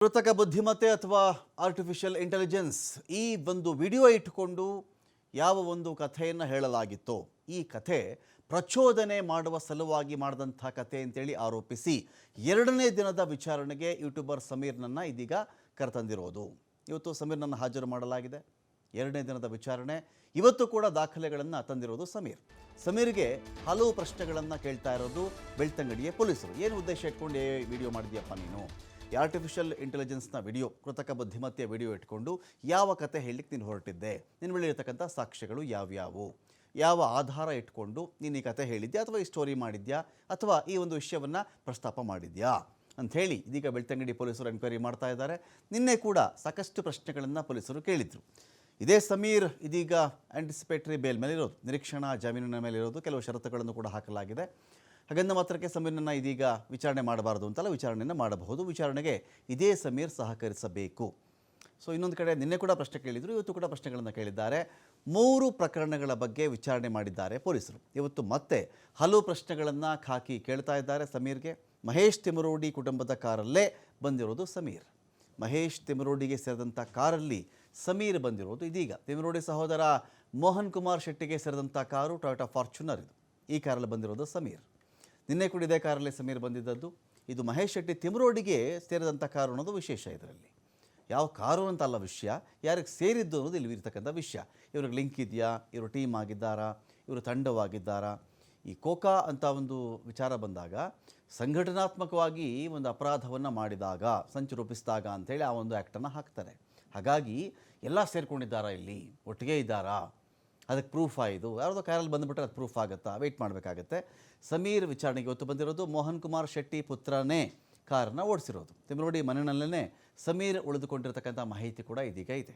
ಕೃತಕ ಬುದ್ಧಿಮತ್ತೆ ಅಥವಾ ಆರ್ಟಿಫಿಷಿಯಲ್ ಇಂಟೆಲಿಜೆನ್ಸ್ ಈ ಒಂದು ವಿಡಿಯೋ ಇಟ್ಟುಕೊಂಡು ಯಾವ ಒಂದು ಕಥೆಯನ್ನು ಹೇಳಲಾಗಿತ್ತೋ ಈ ಕಥೆ ಪ್ರಚೋದನೆ ಮಾಡುವ ಸಲುವಾಗಿ ಮಾಡಿದಂಥ ಕಥೆ ಅಂತೇಳಿ ಆರೋಪಿಸಿ ಎರಡನೇ ದಿನದ ವಿಚಾರಣೆಗೆ ಯೂಟ್ಯೂಬರ್ ಸಮೀರ್ನನ್ನು ಇದೀಗ ಕರೆತಂದಿರೋದು. ಇವತ್ತು ಸಮೀರ್ನನ್ನು ಹಾಜರು ಮಾಡಲಾಗಿದೆ. ಎರಡನೇ ದಿನದ ವಿಚಾರಣೆ ಇವತ್ತು ಕೂಡ ದಾಖಲೆಗಳನ್ನು ತಂದಿರೋದು ಸಮೀರ್ಗೆ ಹಲವು ಪ್ರಶ್ನೆಗಳನ್ನು ಕೇಳ್ತಾ ಇರೋದು ಬೆಳ್ತಂಗಡಿಯ ಪೊಲೀಸರು. ಏನು ಉದ್ದೇಶ ಇಟ್ಕೊಂಡು ವಿಡಿಯೋ ಮಾಡಿದ್ಯಪ್ಪ ನೀನು? ಈ ಆರ್ಟಿಫಿಷಿಯಲ್ ಇಂಟೆಲಿಜೆನ್ಸ್ನ ವಿಡಿಯೋ, ಕೃತಕ ಬುದ್ಧಿಮತ್ತೆಯ ವಿಡಿಯೋ ಇಟ್ಕೊಂಡು ಯಾವ ಕತೆ ಹೇಳಲಿಕ್ಕೆ ನೀನು ಹೊರಟಿದ್ದೆ? ನಿನ್ನ ಬಳಿ ಇರತಕ್ಕಂಥ ಸಾಕ್ಷ್ಯಗಳು ಯಾವ್ಯಾವು? ಯಾವ ಆಧಾರ ಇಟ್ಕೊಂಡು ನೀನು ಈ ಕತೆ ಹೇಳಿದ್ಯಾ ಅಥವಾ ಈ ಸ್ಟೋರಿ ಮಾಡಿದ್ಯಾ ಅಥವಾ ಈ ಒಂದು ವಿಷಯವನ್ನು ಪ್ರಸ್ತಾಪ ಮಾಡಿದ್ಯಾ ಅಂಥೇಳಿ ಇದೀಗ ಬೆಳ್ತಂಗಡಿ ಪೊಲೀಸರು ಎನ್ಕ್ವೈರಿ ಮಾಡ್ತಾ ಇದ್ದಾರೆ. ನಿನ್ನೆ ಕೂಡ ಸಾಕಷ್ಟು ಪ್ರಶ್ನೆಗಳನ್ನು ಪೊಲೀಸರು ಕೇಳಿದರು. ಇದೇ ಸಮೀರ್ ಇದೀಗ ಆ್ಯಂಟಿಸಿಪೇಟರಿ ಬೇಲ್ ಮೇಲಿರೋದು, ನಿರೀಕ್ಷಣಾ ಜಾಮೀನಿನ ಮೇಲಿರೋದು. ಕೆಲವು ಷರತ್ತುಗಳನ್ನು ಕೂಡ ಹಾಕಲಾಗಿದೆ. ಹಾಗಂದ ಮಾತ್ರಕ್ಕೆ ಸಮೀರ್ನನ್ನು ಇದೀಗ ವಿಚಾರಣೆ ಮಾಡಬಾರದು ಅಂತಲ್ಲ, ವಿಚಾರಣೆಯನ್ನು ಮಾಡಬಹುದು. ವಿಚಾರಣೆಗೆ ಇದೇ ಸಮೀರ್ ಸಹಕರಿಸಬೇಕು. ಸೊ ಇನ್ನೊಂದು ಕಡೆ ನಿನ್ನೆ ಕೂಡ ಪ್ರಶ್ನೆ ಕೇಳಿದರು, ಇವತ್ತು ಕೂಡ ಪ್ರಶ್ನೆಗಳನ್ನು ಕೇಳಿದ್ದಾರೆ. 3 ಪ್ರಕರಣಗಳ ಬಗ್ಗೆ ವಿಚಾರಣೆ ಮಾಡಿದ್ದಾರೆ ಪೊಲೀಸರು. ಇವತ್ತು ಮತ್ತೆ ಹಲವು ಪ್ರಶ್ನೆಗಳನ್ನು ಹಾಕಿ ಕೇಳ್ತಾ ಇದ್ದಾರೆ ಸಮೀರ್ಗೆ. ಮಹೇಶ್ ತಿಮರೋಡಿ ಕುಟುಂಬದ ಕಾರಲ್ಲೇ ಬಂದಿರೋದು ಸಮೀರ್. ಮಹೇಶ್ ತಿಮರೋಡಿಗೆ ಸೇರಿದಂಥ ಕಾರಲ್ಲಿ ಸಮೀರ್ ಬಂದಿರೋದು ಇದೀಗ. ತಿಮರೋಡಿ ಸಹೋದರ ಮೋಹನ್ ಕುಮಾರ್ ಶೆಟ್ಟಿಗೆ ಸೇರಿದಂಥ ಕಾರು ಟೊಯೋಟಾ ಫಾರ್ಚುನರ್ ಇದು. ಈ ಕಾರಲ್ಲಿ ಬಂದಿರೋದು ಸಮೀರ್. ನಿನ್ನೆ ಕೂಡ ಇದೇ ಕಾರಲ್ಲಿ ಸಮೀರ್ ಬಂದಿದ್ದದ್ದು. ಇದು ಮಹೇಶ್ ಶೆಟ್ಟಿ ತಿಮರೋಡಿಗೆ ಸೇರಿದಂಥ ಕಾರು ಅನ್ನೋದು ವಿಶೇಷ. ಇದರಲ್ಲಿ ಯಾವ ಕಾರು ಅಂತ ಅಲ್ಲ ವಿಷಯ, ಯಾರಿಗೆ ಸೇರಿದ್ದು ಅನ್ನೋದು ಇಲ್ಲಿ ಇರ್ತಕ್ಕಂಥ ವಿಷಯ. ಇವ್ರಿಗೆ ಲಿಂಕ್ ಇದೆಯಾ? ಇವರು ಟೀಮ್ ಆಗಿದ್ದಾರಾ? ಇವರು ತಂಡವಾಗಿದ್ದಾರಾ? ಈ ಕೋಕಾ ಅಂತ ಒಂದು ವಿಚಾರ ಬಂದಾಗ ಸಂಘಟನಾತ್ಮಕವಾಗಿ ಒಂದು ಅಪರಾಧವನ್ನು ಮಾಡಿದಾಗ, ಸಂಚು ರೂಪಿಸಿದಾಗ ಅಂಥೇಳಿ ಆ ಒಂದು ಆ್ಯಕ್ಟನ್ನು ಹಾಕ್ತಾರೆ. ಹಾಗಾಗಿ ಎಲ್ಲ ಸೇರ್ಕೊಂಡಿದ್ದಾರಾ, ಇಲ್ಲಿ ಒಟ್ಟಿಗೆ ಇದ್ದಾರಾ, ಅದಕ್ಕೆ ಪ್ರೂಫ್ ಆಯಿತು. ಯಾರ್ದೋ ಕಾರಲ್ಲಿ ಬಂದುಬಿಟ್ರೆ ಅದು ಪ್ರೂಫ್ ಆಗುತ್ತಾ? ವೆಯ್ಟ್ ಮಾಡಬೇಕಾಗತ್ತೆ. ಸಮೀರ್ ವಿಚಾರಣೆಗೆ ಇವತ್ತು ಬಂದಿರೋದು. ಮೋಹನ್ ಕುಮಾರ್ ಶೆಟ್ಟಿ ಪುತ್ರನೇ ಕಾರನ್ನು ಓಡಿಸಿರೋದು. ತಿಮರೋಡಿ ಮನೆಯಲ್ಲೇ ಸಮೀರ್ ಉಳಿದುಕೊಂಡಿರ್ತಕ್ಕಂಥ ಮಾಹಿತಿ ಕೂಡ ಇದೀಗ ಇದೆ.